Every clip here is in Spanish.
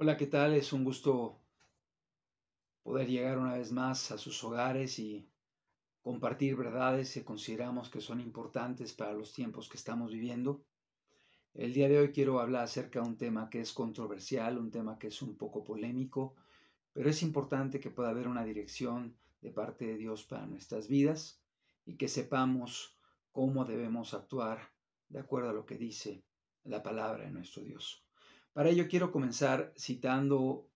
Hola, ¿qué tal? Es un gusto poder llegar una vez más a sus hogares y compartir verdades que consideramos que son importantes para los tiempos que estamos viviendo. El día de hoy quiero hablar acerca de un tema que es controversial, un tema que es un poco polémico, pero es importante que pueda haber una dirección de parte de Dios para nuestras vidas y que sepamos cómo debemos actuar de acuerdo a lo que dice la palabra de nuestro Dios. Para ello quiero comenzar citando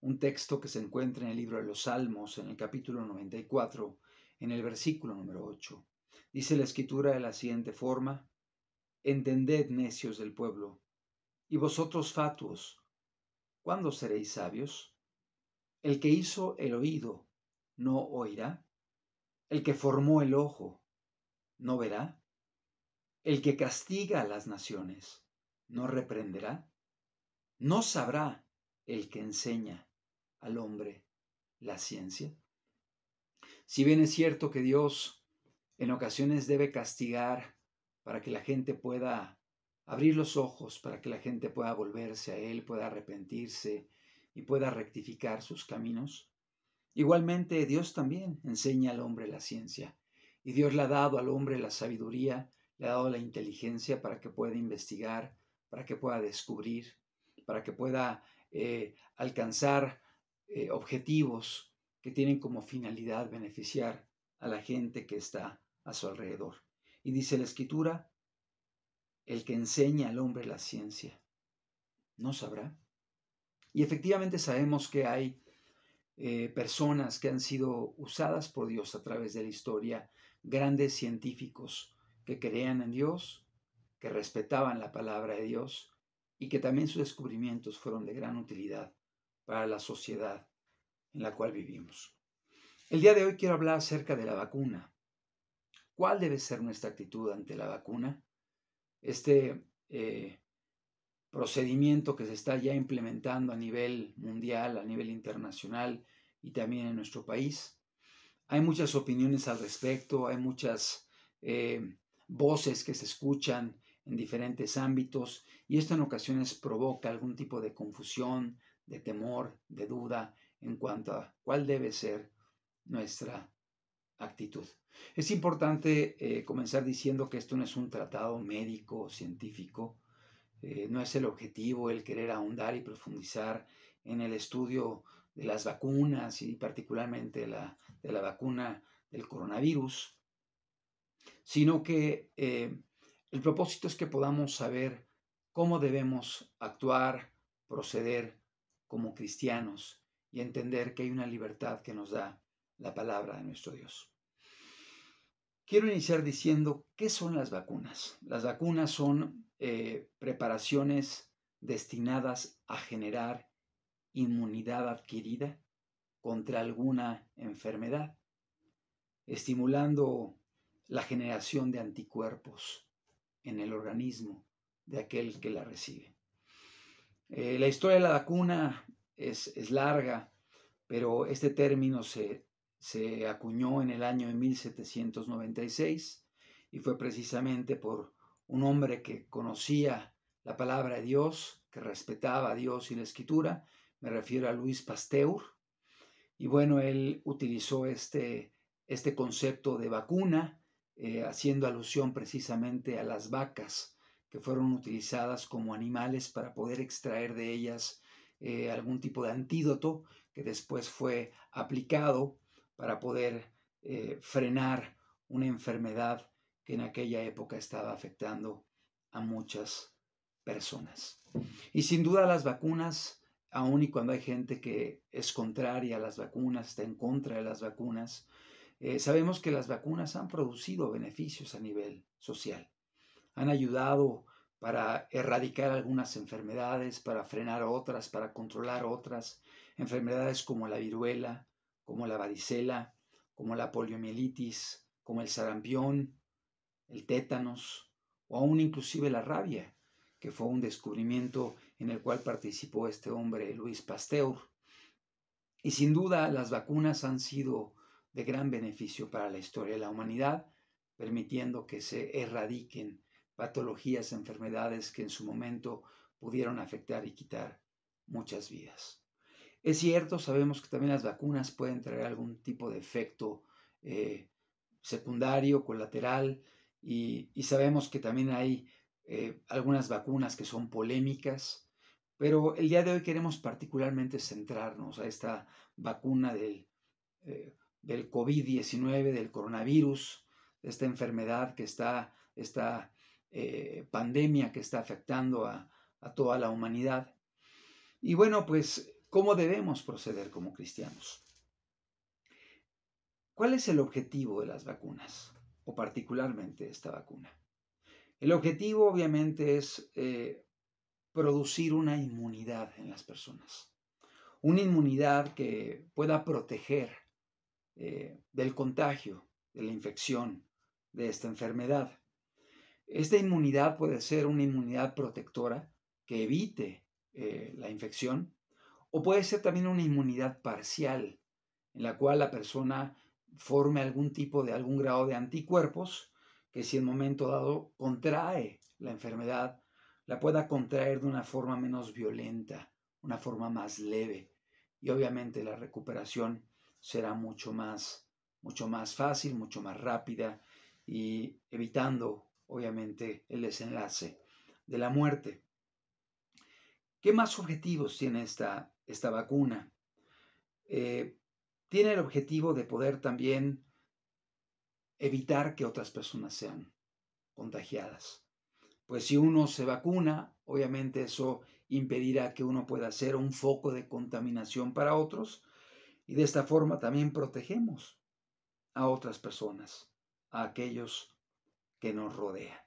un texto que se encuentra en el libro de los Salmos, en el capítulo 94, en el versículo número 8. Dice la escritura de la siguiente forma: Entended, necios del pueblo, y vosotros fatuos, ¿cuándo seréis sabios? El que hizo el oído no oirá, el que formó el ojo no verá, el que castiga a las naciones no reprenderá, no sabrá el que enseña al hombre la ciencia. Si bien es cierto que Dios en ocasiones debe castigar para que la gente pueda abrir los ojos, para que la gente pueda volverse a Él, pueda arrepentirse y pueda rectificar sus caminos, igualmente Dios también enseña al hombre la ciencia. Y Dios le ha dado al hombre la sabiduría, le ha dado la inteligencia para que pueda investigar, para que pueda descubrir, para que pueda alcanzar objetivos que tienen como finalidad beneficiar a la gente que está a su alrededor. Y dice la Escritura: el que enseña al hombre la ciencia no sabrá. Y efectivamente sabemos que hay personas que han sido usadas por Dios a través de la historia, grandes científicos que creían en Dios, que respetaban la palabra de Dios y que también sus descubrimientos fueron de gran utilidad para la sociedad en la cual vivimos. El día de hoy quiero hablar acerca de la vacuna. ¿Cuál debe ser nuestra actitud ante la vacuna? Este procedimiento que se está ya implementando a nivel mundial, a nivel internacional y también en nuestro país. Hay muchas opiniones al respecto, hay muchas voces que se escuchan en diferentes ámbitos y esto en ocasiones provoca algún tipo de confusión, de temor, de duda en cuanto a cuál debe ser nuestra actitud. Es importante comenzar diciendo que esto no es un tratado médico o científico, no es el objetivo el querer ahondar y profundizar en el estudio de las vacunas y particularmente de la vacuna del coronavirus, sino que el propósito es que podamos saber cómo debemos actuar, proceder como cristianos y entender que hay una libertad que nos da la palabra de nuestro Dios. Quiero iniciar diciendo qué son las vacunas. Las vacunas son preparaciones destinadas a generar inmunidad adquirida contra alguna enfermedad, estimulando la generación de anticuerpos en el organismo de aquel que la recibe. La historia de la vacuna es larga, pero este término se acuñó en el año de 1796 y fue precisamente por un hombre que conocía la palabra de Dios, que respetaba a Dios y la Escritura. Me refiero a Louis Pasteur. Y bueno, él utilizó este concepto de vacuna, haciendo alusión precisamente a las vacas que fueron utilizadas como animales para poder extraer de ellas algún tipo de antídoto que después fue aplicado para poder frenar una enfermedad que en aquella época estaba afectando a muchas personas. Y sin duda las vacunas, aun y cuando hay gente que es contraria a las vacunas, está en contra de las vacunas, sabemos que las vacunas han producido beneficios a nivel social. Han ayudado para erradicar algunas enfermedades, para frenar otras, para controlar otras, enfermedades como la viruela, como la varicela, como la poliomielitis, como el sarampión, el tétanos o aún inclusive la rabia, que fue un descubrimiento en el cual participó este hombre Louis Pasteur. Y sin duda las vacunas han sido de gran beneficio para la historia de la humanidad, permitiendo que se erradiquen patologías, enfermedades que en su momento pudieron afectar y quitar muchas vidas. Es cierto, sabemos que también las vacunas pueden traer algún tipo de efecto secundario, colateral, y sabemos que también hay algunas vacunas que son polémicas, pero el día de hoy queremos particularmente centrarnos a esta vacuna del COVID-19, del coronavirus, de esta enfermedad esta pandemia que está afectando a toda la humanidad. Y bueno, pues, ¿cómo debemos proceder como cristianos? ¿Cuál es el objetivo de las vacunas? O particularmente esta vacuna. El objetivo obviamente es producir una inmunidad en las personas. Una inmunidad que pueda proteger del contagio, de la infección, de esta enfermedad. Esta inmunidad puede ser una inmunidad protectora que evite la infección, o puede ser también una inmunidad parcial, en la cual la persona forme algún grado de anticuerpos, que si en momento dado contrae la enfermedad, la pueda contraer de una forma menos violenta, una forma más leve, y obviamente la recuperación será mucho más fácil, mucho más rápida, y evitando obviamente el desenlace de la muerte. ¿Qué más objetivos tiene esta vacuna? Tiene el objetivo de poder también evitar que otras personas sean contagiadas. Pues si uno se vacuna, obviamente eso impedirá que uno pueda ser un foco de contaminación para otros, y de esta forma también protegemos a otras personas, a aquellos que nos rodean.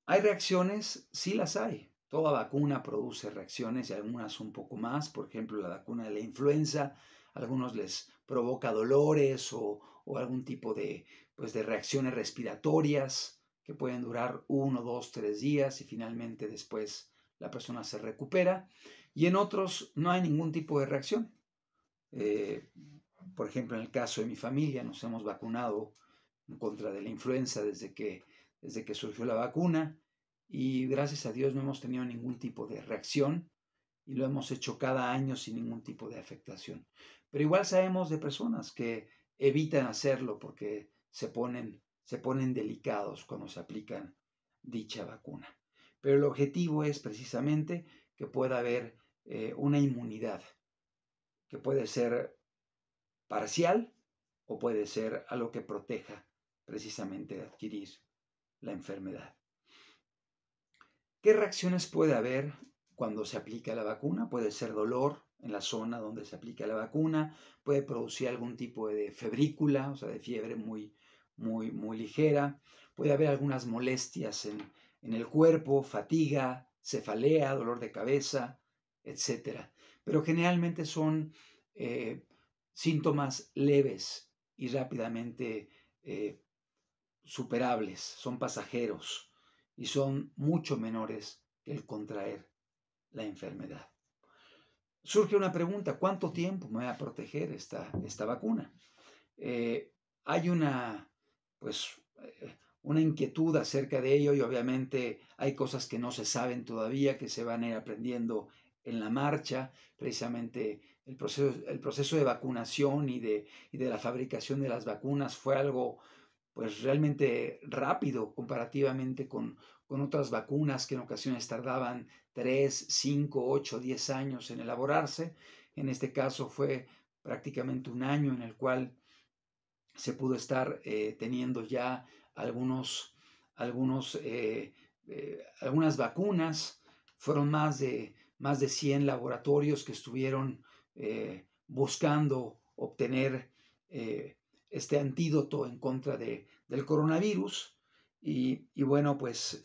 ¿Hay reacciones? Sí las hay. Toda vacuna produce reacciones y algunas un poco más. Por ejemplo, la vacuna de la influenza, a algunos les provoca dolores o algún tipo de reacciones respiratorias que pueden durar 1, 2, 3 días y finalmente después la persona se recupera. Y en otros no hay ningún tipo de reacción. Por ejemplo, en el caso de mi familia, nos hemos vacunado en contra de la influenza desde que surgió la vacuna, y gracias a Dios no hemos tenido ningún tipo de reacción y lo hemos hecho cada año sin ningún tipo de afectación. Pero igual sabemos de personas que evitan hacerlo porque se ponen delicados cuando se aplican dicha vacuna. Pero el objetivo es precisamente que pueda haber una inmunidad que puede ser parcial o puede ser algo que proteja precisamente de adquirir la enfermedad. ¿Qué reacciones puede haber cuando se aplica la vacuna? Puede ser dolor en la zona donde se aplica la vacuna, puede producir algún tipo de febrícula, o sea, de fiebre muy ligera, puede haber algunas molestias en el cuerpo, fatiga, cefalea, dolor de cabeza, etc. Pero generalmente son síntomas leves y rápidamente superables, son pasajeros y son mucho menores que el contraer la enfermedad. Surge una pregunta: ¿cuánto tiempo me va a proteger esta vacuna? Hay pues, una inquietud acerca de ello, y obviamente hay cosas que no se saben todavía, que se van a ir aprendiendo en la marcha. Precisamente el proceso de vacunación y de la fabricación de las vacunas fue algo pues realmente rápido comparativamente con otras vacunas que en ocasiones tardaban 3, 5, 8, 10 años en elaborarse. En este caso fue prácticamente un año en el cual se pudo estar teniendo ya algunas vacunas. Fueron más de 100 laboratorios que estuvieron buscando obtener este antídoto en contra del coronavirus. Y bueno, pues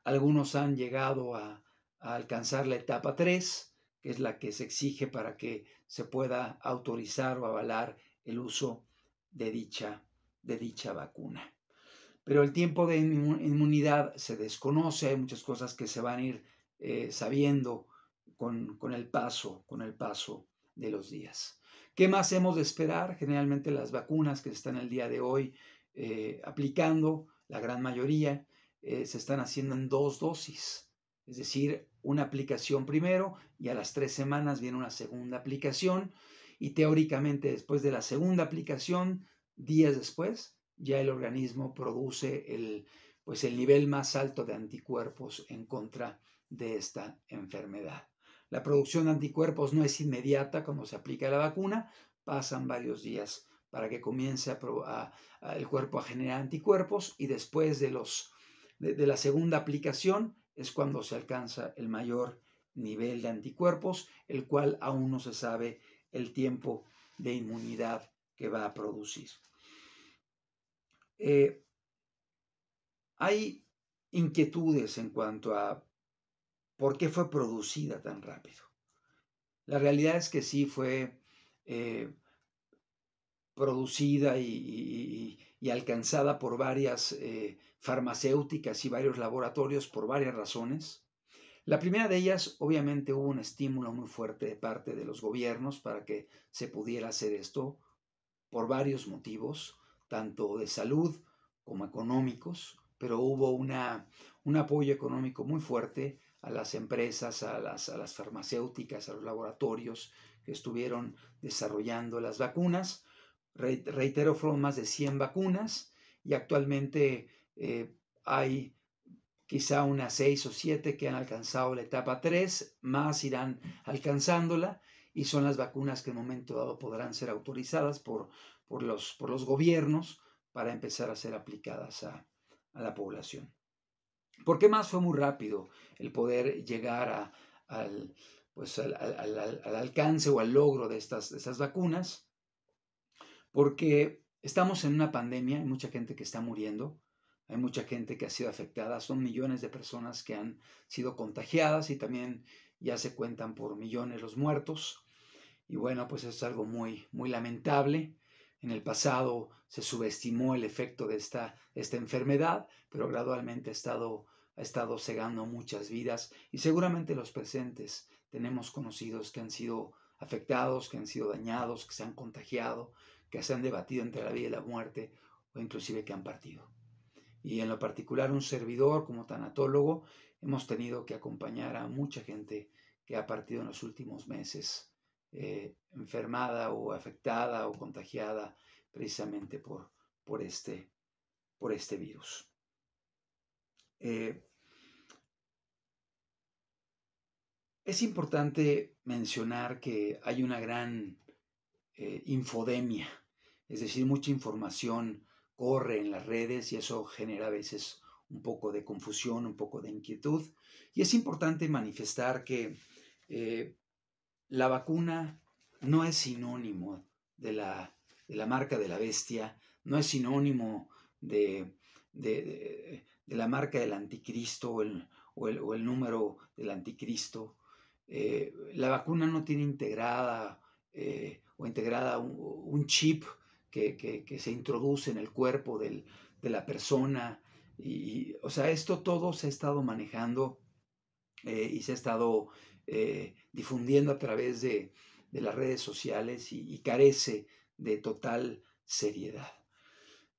algunos han llegado a alcanzar la etapa 3, que es la que se exige para que se pueda autorizar o avalar el uso de dicha vacuna. Pero el tiempo de inmunidad se desconoce, hay muchas cosas que se van a ir sabiendo con el paso de los días. ¿Qué más hemos de esperar? Generalmente las vacunas que se están el día de hoy aplicando, la gran mayoría, se están haciendo en 2 dosis. Es decir, una aplicación primero y a las 3 semanas viene una segunda aplicación y teóricamente después de la segunda aplicación, días después, ya el organismo produce pues el nivel más alto de anticuerpos en contra de esta enfermedad. La producción de anticuerpos no es inmediata cuando se aplica la vacuna, pasan varios días para que comience el cuerpo a generar anticuerpos y después de la segunda aplicación es cuando se alcanza el mayor nivel de anticuerpos, el cual aún no se sabe el tiempo de inmunidad que va a producir. Hay inquietudes en cuanto a por qué fue producida tan rápido. La realidad es que sí fue producida y alcanzada por varias farmacéuticas y varios laboratorios por varias razones. La primera de ellas, obviamente, hubo un estímulo muy fuerte de parte de los gobiernos para que se pudiera hacer esto por varios motivos, tanto de salud como económicos, pero hubo un apoyo económico muy fuerte a las empresas, a las farmacéuticas, a los laboratorios que estuvieron desarrollando las vacunas. Reitero, fueron más de 100 vacunas y actualmente hay quizá unas 6 o 7 que han alcanzado la etapa 3, más irán alcanzándola y son las vacunas que en un momento dado podrán ser autorizadas por los gobiernos para empezar a ser aplicadas a la población. ¿Por qué más fue muy rápido el poder llegar al alcance o al logro de estas vacunas? Porque estamos en una pandemia, hay mucha gente que está muriendo, hay mucha gente que ha sido afectada, son millones de personas que han sido contagiadas y también ya se cuentan por millones los muertos. Y bueno, pues es algo muy, muy lamentable. En el pasado se subestimó el efecto de esta enfermedad, pero gradualmente ha estado cegando muchas vidas y seguramente los presentes tenemos conocidos que han sido afectados, que han sido dañados, que se han contagiado, que se han debatido entre la vida y la muerte o inclusive que han partido. Y en lo particular un servidor como tanatólogo hemos tenido que acompañar a mucha gente que ha partido en los últimos meses, enfermada o afectada o contagiada precisamente por este virus. Es importante mencionar que hay una gran infodemia, es decir, mucha información corre en las redes y eso genera a veces un poco de confusión, un poco de inquietud. Y es importante manifestar que la vacuna no es sinónimo de la marca de la bestia, no es sinónimo de la marca del anticristo o el número del anticristo. La vacuna no tiene integrada un chip que se introduce en el cuerpo de la persona. O sea, esto todo se ha estado manejando y se ha estado difundiendo a través de las redes sociales y carece de total seriedad.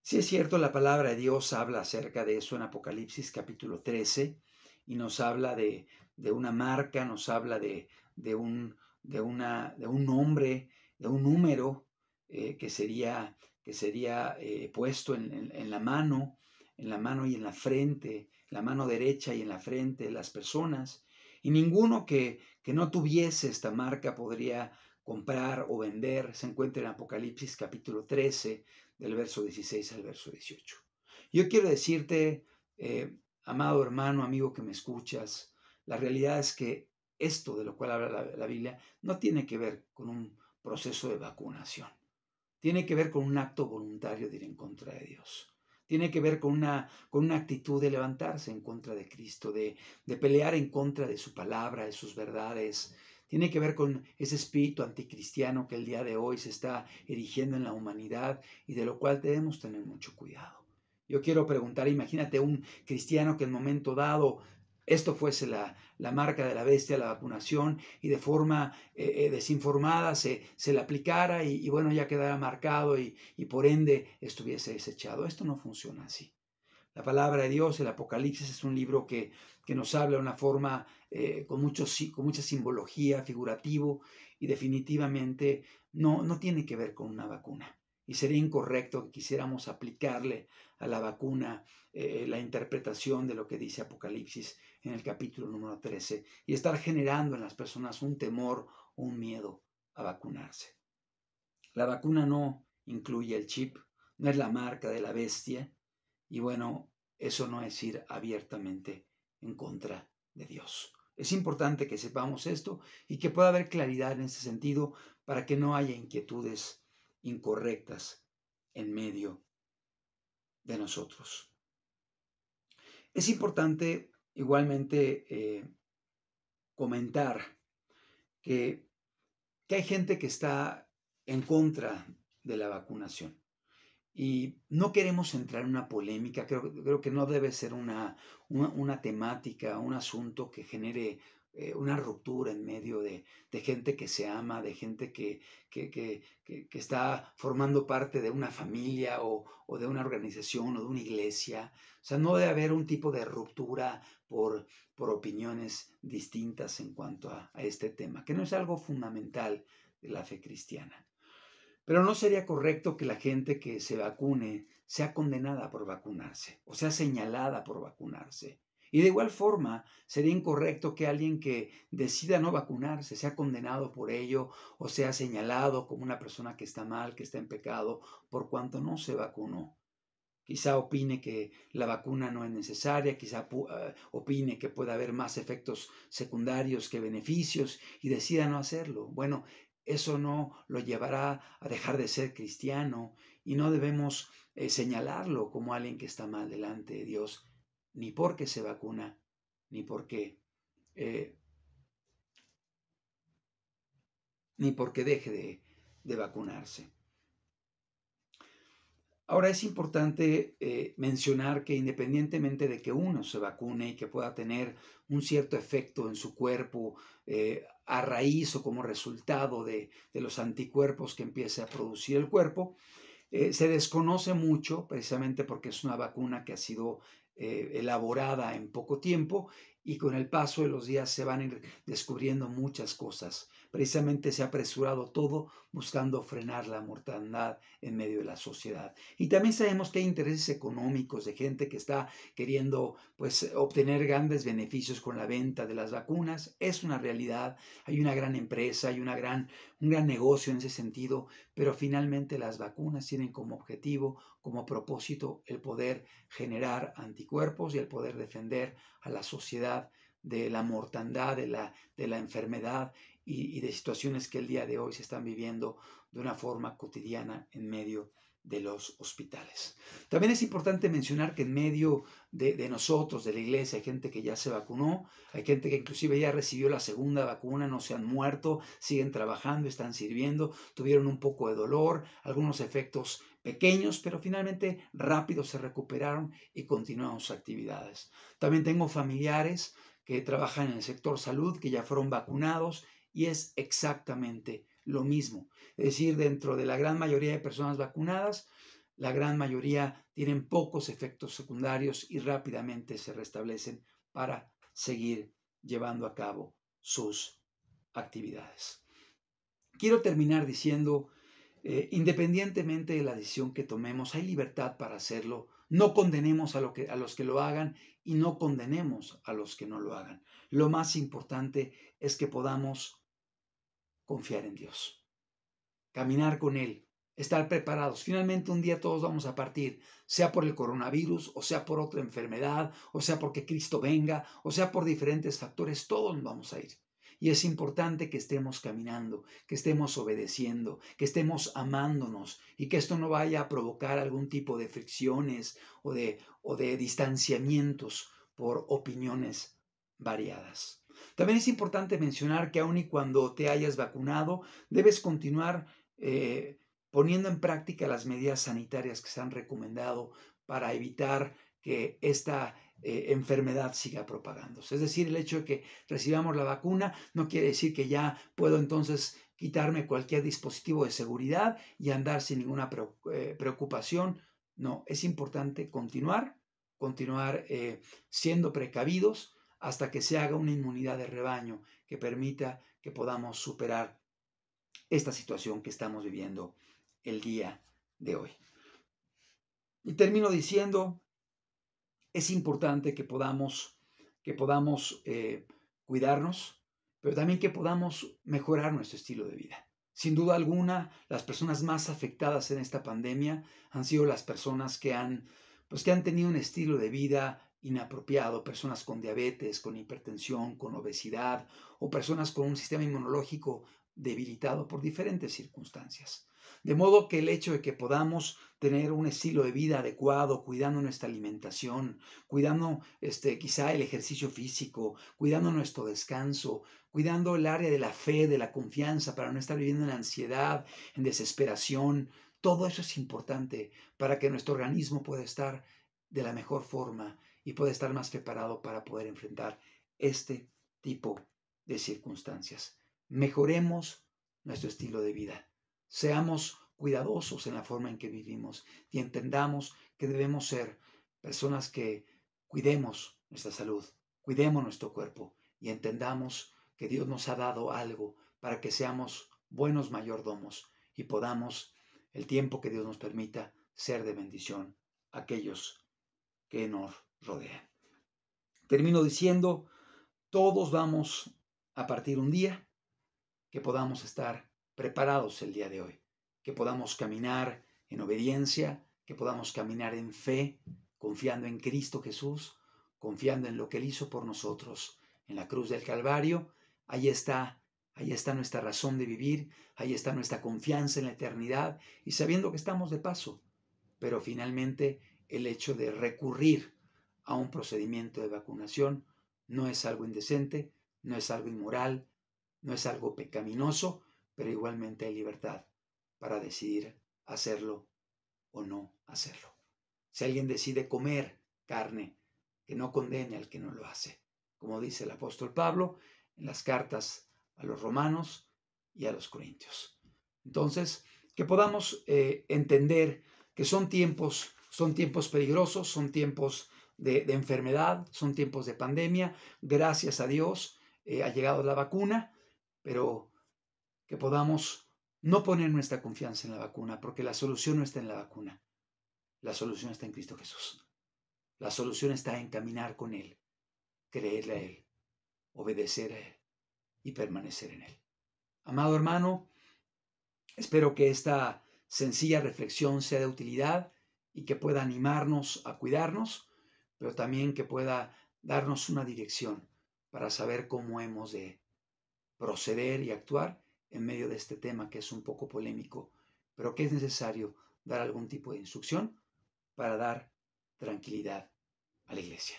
Sí es cierto, la palabra de Dios habla acerca de eso en Apocalipsis capítulo 13 y nos habla de una marca, nos habla de un nombre, de un número que sería puesto en la mano y en la frente, la mano derecha y en la frente de las personas. Y ninguno que no tuviese esta marca podría comprar o vender. Se encuentra en Apocalipsis capítulo 13, del verso 16 al verso 18. Yo quiero decirte, amado hermano, amigo que me escuchas, la realidad es que esto de lo cual habla la Biblia no tiene que ver con un proceso de vacunación. Tiene que ver con un acto voluntario de ir en contra de Dios. Tiene que ver con una actitud de levantarse en contra de Cristo, de pelear en contra de su palabra, de sus verdades. Tiene que ver con ese espíritu anticristiano que el día de hoy se está erigiendo en la humanidad y de lo cual debemos tener mucho cuidado. Yo quiero preguntar, imagínate un cristiano que en momento dado esto fuese la marca de la bestia, la vacunación, y de forma desinformada se le aplicara y bueno, ya quedara marcado y por ende estuviese desechado. Esto no funciona así. La palabra de Dios, el Apocalipsis, es un libro que que nos habla de una forma con mucha simbología, figurativo, y definitivamente no tiene que ver con una vacuna. Y sería incorrecto que quisiéramos aplicarle a la vacuna la interpretación de lo que dice Apocalipsis en el capítulo número 13 y estar generando en las personas un temor o un miedo a vacunarse. La vacuna no incluye el chip, no es la marca de la bestia y bueno, eso no es ir abiertamente en contra de Dios. Es importante que sepamos esto y que pueda haber claridad en ese sentido para que no haya inquietudes incorrectas en medio de nosotros. Es importante igualmente comentar que hay gente que está en contra de la vacunación. Y no queremos entrar en una polémica, creo que no debe ser una temática, un asunto que genere una ruptura en medio de gente que se ama, de gente que está formando parte de una familia o de una organización o de una iglesia. O sea, no debe haber un tipo de ruptura por opiniones distintas en cuanto a este tema, que no es algo fundamental de la fe cristiana. Pero no sería correcto que la gente que se vacune sea condenada por vacunarse o sea señalada por vacunarse. Y de igual forma, sería incorrecto que alguien que decida no vacunarse sea condenado por ello o sea señalado como una persona que está mal, que está en pecado, por cuanto no se vacunó. Quizá opine que la vacuna no es necesaria, quizá opine que puede haber más efectos secundarios que beneficios y decida no hacerlo. Bueno, eso no lo llevará a dejar de ser cristiano y no debemos señalarlo como alguien que está mal delante de Dios, ni porque se vacuna, ni porque, eh, ni porque deje de vacunarse. Ahora es importante mencionar que independientemente de que uno se vacune y que pueda tener un cierto efecto en su cuerpo a raíz o como resultado de los anticuerpos que empiece a producir el cuerpo, se desconoce mucho precisamente porque es una vacuna que ha sido elaborada en poco tiempo y con el paso de los días se van a ir descubriendo muchas cosas. Precisamente se ha apresurado todo buscando frenar la mortandad en medio de la sociedad. Y también sabemos que hay intereses económicos de gente que está queriendo pues obtener grandes beneficios con la venta de las vacunas. Es una realidad, hay una gran empresa, hay un gran negocio en ese sentido, pero finalmente las vacunas tienen como objetivo, como propósito, el poder generar anticuerpos y el poder defender a la sociedad de la mortandad, de la enfermedad y de situaciones que el día de hoy se están viviendo de una forma cotidiana en medio de los hospitales. También es importante mencionar que en medio de nosotros, de la iglesia, hay gente que ya se vacunó, hay gente que inclusive ya recibió la segunda vacuna, no se han muerto, siguen trabajando, están sirviendo, tuvieron un poco de dolor, algunos efectos pequeños, pero finalmente rápido se recuperaron y continuaron sus actividades. También tengo familiares que trabajan en el sector salud, que ya fueron vacunados y es exactamente lo mismo. Es decir, dentro de la gran mayoría de personas vacunadas, la gran mayoría tienen pocos efectos secundarios y rápidamente se restablecen para seguir llevando a cabo sus actividades. Quiero terminar diciendo, independientemente de la decisión que tomemos, hay libertad para hacerlo. No condenemos a los que lo hagan y no condenemos a los que no lo hagan. Lo más importante es que podamos confiar en Dios, caminar con Él, estar preparados. Finalmente un día todos vamos a partir, sea por el coronavirus, o sea por otra enfermedad, o sea porque Cristo venga, o sea por diferentes factores, todos vamos a ir. Y es importante que estemos caminando, que estemos obedeciendo, que estemos amándonos y que esto no vaya a provocar algún tipo de fricciones o de distanciamientos por opiniones variadas. También es importante mencionar que aun y cuando te hayas vacunado, debes continuar poniendo en práctica las medidas sanitarias que se han recomendado para evitar que esta enfermedad siga propagándose. Es decir, el hecho de que recibamos la vacuna no quiere decir que ya puedo entonces quitarme cualquier dispositivo de seguridad y andar sin ninguna preocupación. No, es importante continuar siendo precavidos, hasta que se haga una inmunidad de rebaño que permita que podamos superar esta situación que estamos viviendo el día de hoy. Y termino diciendo, es importante que podamos cuidarnos, pero también que podamos mejorar nuestro estilo de vida. Sin duda alguna, las personas más afectadas en esta pandemia han sido las personas que han tenido un estilo de vida inapropiado, personas con diabetes, con hipertensión, con obesidad o personas con un sistema inmunológico debilitado por diferentes circunstancias. De modo que el hecho de que podamos tener un estilo de vida adecuado, cuidando nuestra alimentación, cuidando quizá el ejercicio físico, cuidando nuestro descanso, cuidando el área de la fe, de la confianza, para no estar viviendo en ansiedad, en desesperación. Todo eso es importante para que nuestro organismo pueda estar de la mejor forma y pueda estar más preparado para poder enfrentar este tipo de circunstancias. Mejoremos nuestro estilo de vida. Seamos cuidadosos en la forma en que vivimos y entendamos que debemos ser personas que cuidemos nuestra salud, cuidemos nuestro cuerpo y entendamos que Dios nos ha dado algo para que seamos buenos mayordomos y podamos, el tiempo que Dios nos permita, ser de bendición a aquellos que nos rodean. Termino diciendo, todos vamos a partir un día que podamos estar preparados el día de hoy, que podamos caminar en obediencia, que podamos caminar en fe, confiando en Cristo Jesús, confiando en lo que Él hizo por nosotros en la cruz del Calvario. Ahí está nuestra razón de vivir, ahí está nuestra confianza en la eternidad y sabiendo que estamos de paso, pero finalmente el hecho de recurrir a un procedimiento de vacunación no es algo indecente, no es algo inmoral, no es algo pecaminoso, pero igualmente hay libertad para decidir hacerlo o no hacerlo. Si alguien decide comer carne, que no condene al que no lo hace, como dice el apóstol Pablo en las cartas a los romanos y a los corintios. Entonces, que podamos entender que son tiempos peligrosos, son tiempos de enfermedad, son tiempos de pandemia. Gracias a Dios ha llegado la vacuna, pero que podamos no poner nuestra confianza en la vacuna, porque la solución no está en la vacuna, la solución está en Cristo Jesús. La solución está en caminar con Él, creerle a Él, obedecer a Él y permanecer en Él. Amado hermano, espero que esta sencilla reflexión sea de utilidad y que pueda animarnos a cuidarnos, pero también que pueda darnos una dirección para saber cómo hemos de proceder y actuar en medio de este tema que es un poco polémico, pero que es necesario dar algún tipo de instrucción para dar tranquilidad a la iglesia.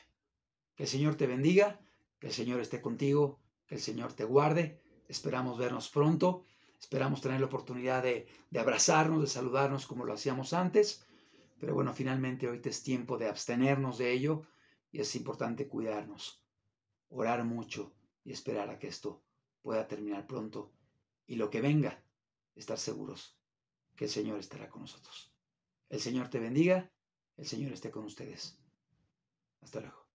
Que el Señor te bendiga, que el Señor esté contigo, que el Señor te guarde. Esperamos vernos pronto, esperamos tener la oportunidad de abrazarnos, de saludarnos como lo hacíamos antes, pero bueno, finalmente hoy es tiempo de abstenernos de ello y es importante cuidarnos, orar mucho y esperar a que esto pueda terminar pronto y lo que venga, estar seguros que el Señor estará con nosotros. El Señor te bendiga, el Señor esté con ustedes. Hasta luego.